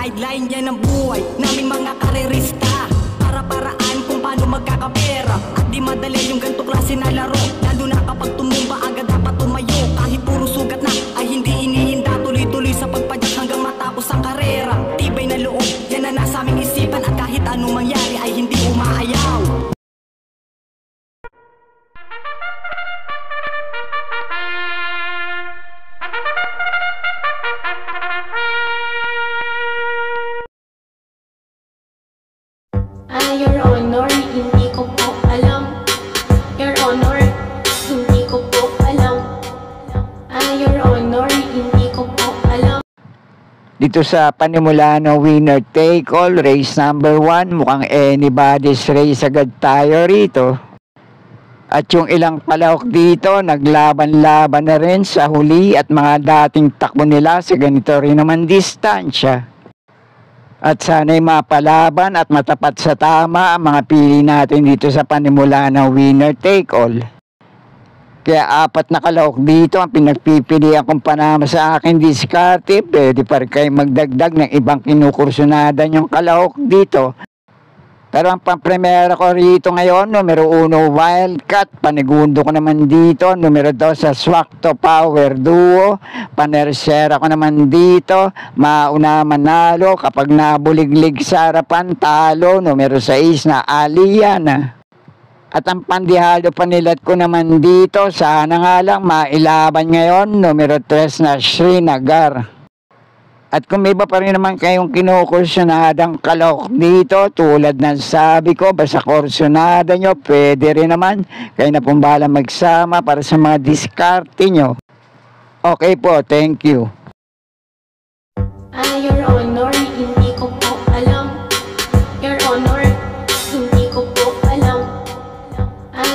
sideline yan ang buhay naming mga karerista. Para-paraan kung paano magkakapera. At di madali yung ganito klase na laro, lalo na kapag tumumba agad dapat tumayo. Kahit puro sugat na ay hindi inihinda, tuloy-tuloy sa pagpadyak hanggang matapos ang karera. Tibay na loob, yan na nasa aming isipan. At kahit anong mangyari ay hindi umaayaw. Your Honor, hindi ko po alam. Your Honor, hindi ko po alam. Your Honor, hindi ko po alam. Dito sa Panimulano winner take all, race number 1, mukhang anybody's race agad tayo rito. At yung ilang palahok dito, naglaban-laban na rin sa huli at mga dating takbo nila sa ganito rin naman distansya. At sana'y mapalaban at matapat sa tama ang mga pili natin dito sa Panimulano winner take all. Kaya 4 na kalahok dito ang pinagpipilian kong panama sa akin diskarte. Pwede pa rin kayo magdagdag ng ibang kinukursunadan yung kalahok dito. Pero ang pampremera ko rito ngayon, numero 1 Wildcat. Panigundo ko naman dito, numero 2 sa Swakto Power Duo. Panersera ko naman dito, mauna manalo kapag nabuliglig sa harapan, talo, numero 6 na Aliana. At ang pandihado panilat ko naman dito, sana nga lang mailaban ngayon, numero 3 na Srinagar. At kung may iba pa rin naman kayong kinukursunadang kalahok dito, tulad ng sabi ko, basta kursunada nyo, pwede rin naman. Kayo na pong bahala magsama para sa mga diskarte nyo. Okay po, thank you. Your Honor, hindi ko po alam. Your Honor, hindi ko po alam.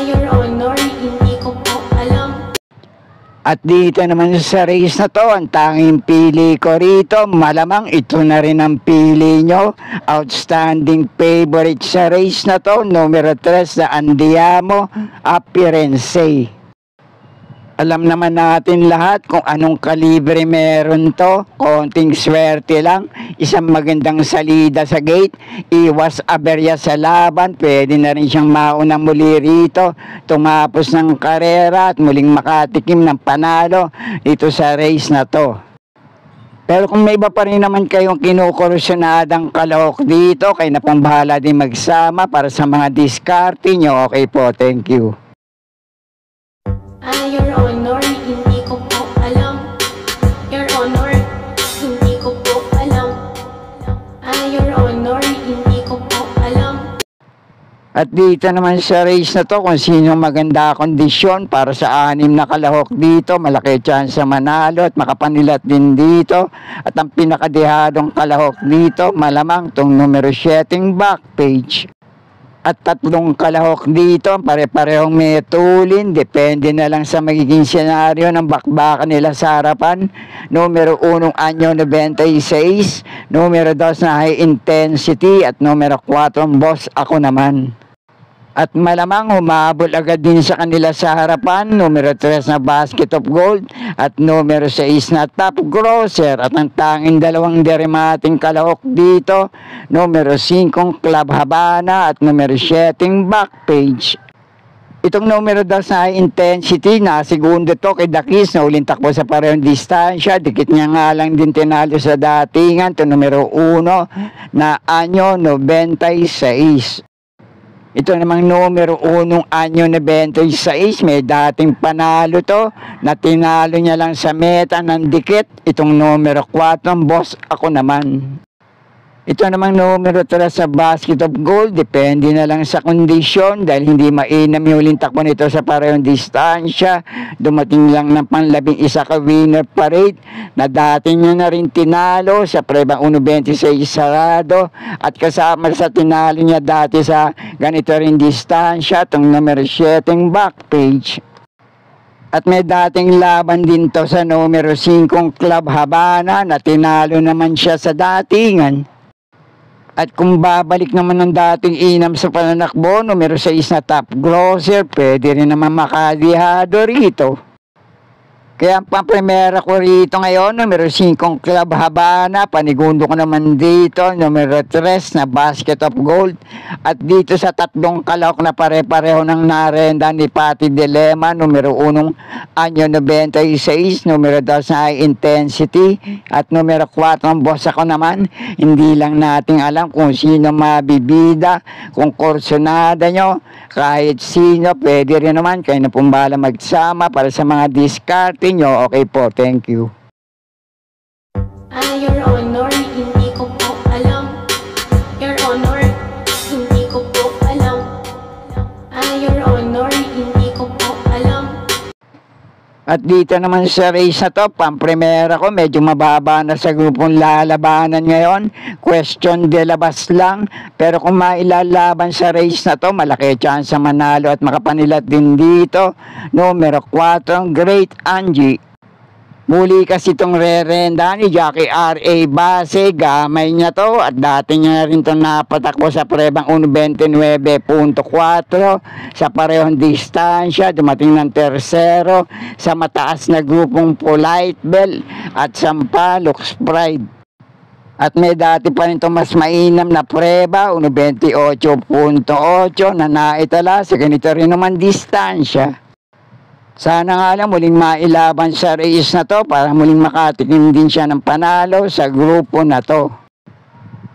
Your Honor, hindi ko po alam. At dito naman sa race na to, ang tanging pili ko rito, malamang ito na rin ang pili nyo. Outstanding favorite sa race na to, numero 3 na Andiamo Appearance. Alam naman natin lahat kung anong kalibre meron to. Konting swerte lang, isang magandang salida sa gate, iwas aberya sa laban, pwede na rin siyang mauna muli rito, tumapos ng karera at muling makatikim ng panalo dito sa race na to. Pero kung may iba pa rin naman kayong kinukursunadang kalahok dito, kayo na pong bahala din magsama para sa mga diskarte nyo. Okay po, thank you. Your Honor, hindi ko po alam. Your Honor, hindi ko po alam. Your Honor, hindi ko po alam. At dito naman sa race na to, kung sino maganda kondisyon para sa 6 na kalahok dito, malaki chance sa manalo at makapanilat din dito. At ang pinakadehadong kalahok dito, malamang tong numero 7 back page. At 3 kalahok dito, pare-parehong may tulin, depende na lang sa magiging senaryo ng bakbakan nila sa harapan. Numero 1 Anyo 96, numero 2 na High Intensity, at numero 4 Boss Ako Naman. At malamang humabol agad din sa kanila sa harapan, numero 3 na Basket of Gold at numero 6 na Top Grosser. At ang tanging dalawang derimating kalahok dito, numero 5 Club Habana at numero 7 Backpage. Itong numero 2 na High Intensity, segundo to kay Dakis na uling takbo sa parehong distansya. Dikit niya nga lang din tinalo sa datingan. Ito numero 1 na Anyo 96. Ito namang numero 1 Anyo 96, may dating panalo to, na tinalo niya lang sa meta ng dikit. Itong numero 4, Boss Ako Naman. Ito namang numero 3 sa Basket of Gold, depende na lang sa kondisyon dahil hindi mainam yung huling takbo nito sa parehong distansya. Dumating lang ng pang-11 ka winner parade na dati niya na rin tinalo sa prebang 1.26 sarado at kasama sa tinalo niya dati sa ganito rin distansya, itong numero 7 back page. At may dating laban din to sa numero 5 Club Habana na tinalo naman siya sa datingan. At kung babalik naman ng dating inam sa pananakbo, numero 6 na Top Grosser, pwede rin naman makadihado rito. Kaya ang pampremera ko rito ngayon, numero 5 Club Habana, panigundo ko naman dito, numero 3 na Basket of Gold. At dito sa tatlong kalahok na pare-pareho ng narenda ni Patty Dilema, numero 1 Anyo 96, numero 2 na High Intensity, at numero 4 ang boss ako naman. Hindi lang natin alam kung sino mabibida, kung kursonada nyo, kahit sino, pwede rin naman, kayo na pumbala magsama para sa mga discarte nyo. Okay po, thank you. Your Honor, hindi ko po alam. Your Honor, hindi ko po alam. Your Honor, hindi ko po alam. At dito naman sa race na to, pampremera ko, medyo mababa na sa grupong lalabanan ngayon. Question de labas lang. Pero kung mailalaban sa race na to, malaki chance manalo at makapanilat din dito. Numero 4, Great Angie. Muli kasi itong rerenda ni Jackie R.A. Base, gamay niya to at dati niya rin itong napatakbo sa prebang 1.29.4 sa parehong distansya, dumating ng tersero sa mataas na grupong Polite Bell at Sampaloc Pride. At may dati pa rin itong mas mainam na preba, 1.28.8 na naitala sa ganito rin naman distansya. Sana nga lang muling mailaban sa race na to para muling makatikim din siya ng panalo sa grupo na to.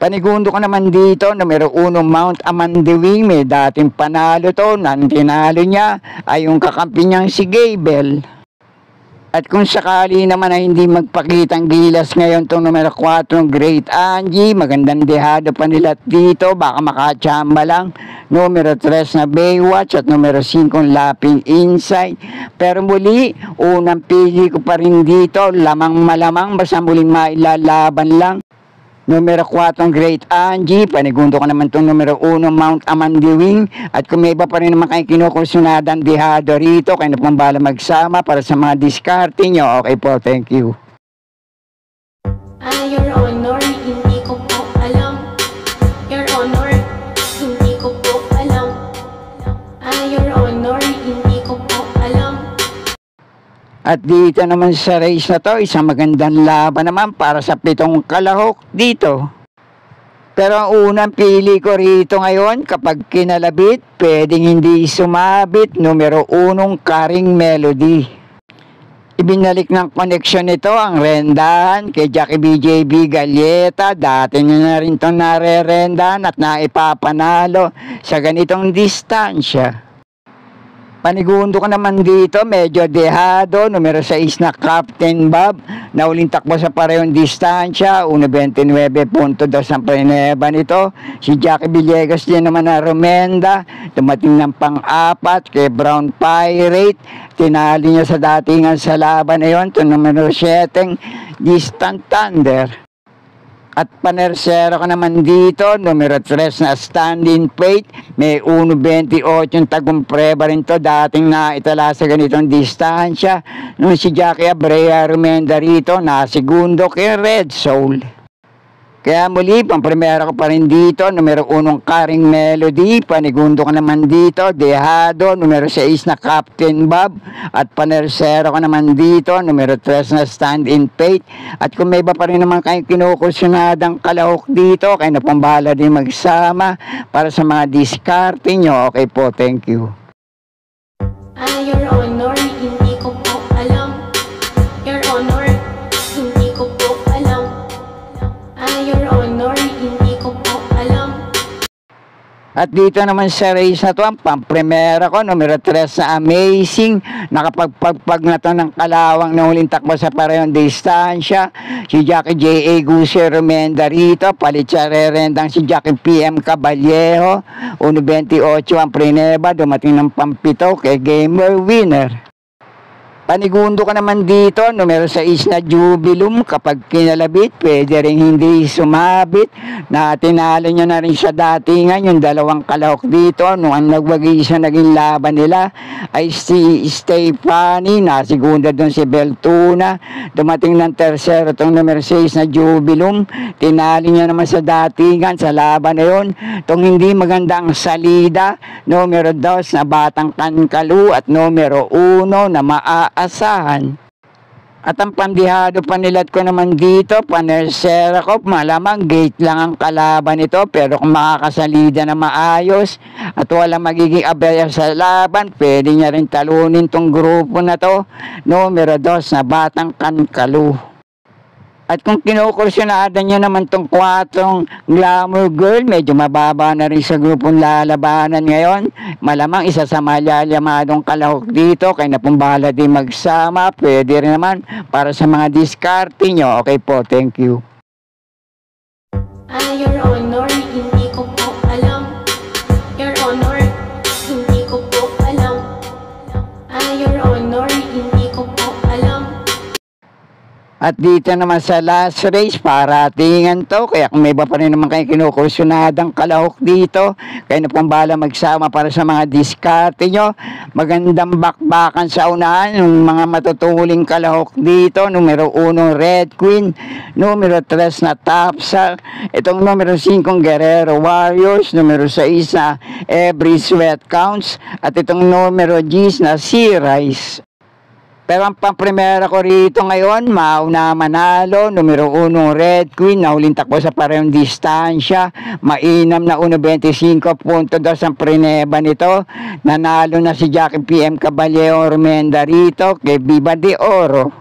Panigundo ko naman dito, numero 1 Mount Amandiwing, may dating panalo to, nang tinalo niya ay yung kakampi niyang si Gable. At kung sakali naman ay hindi magpakitang gilas ngayon itong numero 4 Great Angie, magandang dehado pa nila dito, baka makachamba lang. Numero 3 na Baywatch at numero 5 Lapping Inside. Pero muli, unang pili ko pa rin dito, lamang malamang, basta muling mailalaban lang. Numero 4 Great Angie, panigundo ko naman itong numero 1 Mount Amandiwing. At kung may iba pa rin naman kayo kinukursunadang dehado rito, kayo na pong bala magsama para sa mga diskarte nyo. Okay po, thank you. Your Honor, hindi ko po alam. Your Honor, hindi ko po alam. Your Honor, hindi ko po alam. At dito naman sa race na to, isang magandang laban naman para sa 7 kalahok dito. Pero ang unang pili ko rito ngayon, kapag kinalabit, pwedeng hindi sumabit, numero 1 Karing Melody. Ibinalik ng koneksyon nito ang rendahan kay Jackie BJB Galleta. Dati niya na rin itong narerendahan at naipapanalo sa ganitong distansya. Panigundo ko naman dito, medyo dehado, numero 6 na Captain Bob, na uling takbo sa parehong distansya, 1.29.2 ang preneba nito. Si Jackie Villegas din naman na Romenda, dumating ng pang-4 kay Brown Pirate, tinali niya sa datingan sa laban na yun, ito numero 7, Distant Thunder. At panersero ko naman dito, numero 3 na Standing Plate, may 1.28 yung tagong preba rin to, dating naitala sa ganitong distansya. Nung si Jackie Abrea Rumenda rito, na segundo kay Red Soul. Kaya muli, pampremera ko pa rin dito, numero 1 Karing Melody, panigundo ko naman dito, dehado, numero 6 na Captain Bob, at panersero ko naman dito, numero 3 na Stand in Faith. At kung may iba pa rin naman kayong kinukursunadang kalahok dito, kayo na pambala din magsama para sa mga diskarte nyo. Okay po, thank you. Your Honor, hindi ko po alam. Your Honor, hindi ko po alam. Your Honor, hindi ko po alam. At dito naman sa race na to, ang pampremera ko, numero 3 na Amazing, nakapagpagpag na to ng kalawang na huling takbo sa parehong distansya. Si Jackie J.A. Guse Romenda rito, palit sa rerendang si Jackie P.M. Caballejo, 1.28 ang preneba, dumating ng pampito kay Gamer Winner. Panigundo ka naman dito, numero 6 na Jubilum, kapag kinalabit, pwede rin hindi sumabit, na tinalo nyo na rin sa datingan, yung dalawang kalahok dito, nung ang nagwagi sa naging laban nila, ay si Stefani, na segunda doon si Beltuna, dumating ng tersero itong numero 6 na Jubilum, tinalo nyo naman sa datingan, sa laban na yun, itong hindi magandang salida, numero 2 na Batang Kankalu, at numero 1 na Maaasahan. At ang pandihado panilat ko naman dito, panersera ko, malamang gate lang ang kalaban nito. Pero kung makakasalida na maayos at walang magiging abaya sa laban, pwede niya rin talunin tong grupo na to. Numero 2 na Batang Kankalu. At kung kinukursyonada nyo naman tong 4 glamour girl, medyo mababa na rin sa grupong lalabanan ngayon. Malamang isa sa malalamadong kalahok dito, kaya na pong bahala din magsama. Pwede rin naman para sa mga diskarte nyo. Okay po, thank you. Your Honor, hindi ko po alam. Your Honor, hindi ko po alam. Your Honor, hindi ko po alam. At dito naman sa last race, paratingan to. Kaya kung may iba pa rin naman kayo kinukursyonadang kalahok dito, kayo na pong bahala magsama para sa mga diskarte nyo. Magandang bakbakan sa unahan ng mga matutuling kalahok dito. Numero 1, Red Queen. Numero 3 na Tapsa. Itong numero 5, Guerrero Warriors. Numero 6 na Every Sweat Counts. At itong numero 10 na Sea Rise. Pero ang pamprimera ko rito ngayon, mauna manalo, numero 1 Red Queen, nahuling takbo sa parehong distansya, mainam na 1.25.2 ang prineba nito, nanalo na si Jackie PM Caballero Ormenda rito, kay Viva de Oro.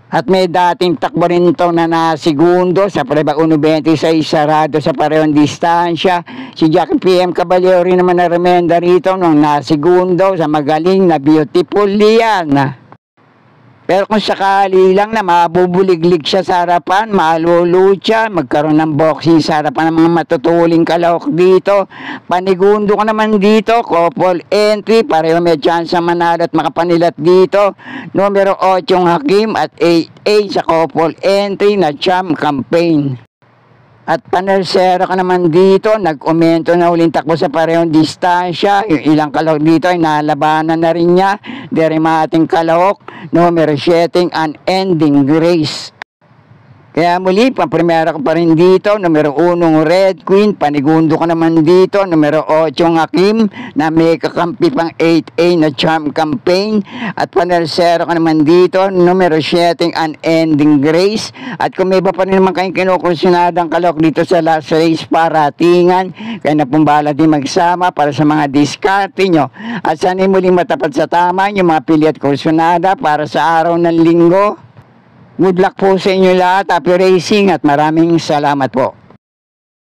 At may dating takbo rin ito na nasigundo sa preba 1.26 sarado sa parehong distansya. Si Jackie PM Caballero rin naman na remenda rito nung nasigundo sa magaling na Beautiful Liana. Pero kung sakali lang na mabubuliglig siya sa harapan, malulucha, magkaroon ng boxing sa harapan ng mga matutuling kalahok dito. Panigundo ko naman dito, couple entry, pareho may chance manalo at makapanilat dito. Numero 8 Hakim at 8A sa couple entry na Champ Campaign. At panersera ka naman dito, nag-umento na uling takbo sa parehong distansya. Yung ilang kalahok dito ay nalabanan na rin niya. Derimating kalahok, numero 7, Unending Grace. Kaya muli, pamprimera ko pa rin dito, numero 1 Red Queen, panigundo ko naman dito, numero 8 Hakim, na may kakampi pang 8A na Charm Campaign, at panersero ko naman dito, numero 7 Unending Grace, at kung may iba pa rin naman kayong kinukursyonadang kalok dito sa last race paratingan, kaya na pong bahala din magsama para sa mga diskarte nyo, at sana'y muling matapat sa tama yung mga pili at kursyonada para sa araw ng linggo. Good luck po sa inyo lahat, happy racing at maraming salamat po.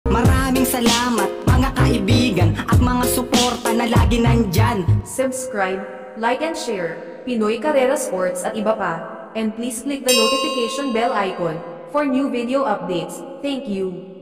Maraming salamat mga kaibigan at mga suporta na lagi nandyan. Subscribe, like and share, Pinoy Carrera Sports at iba pa. And please click the notification bell icon for new video updates. Thank you.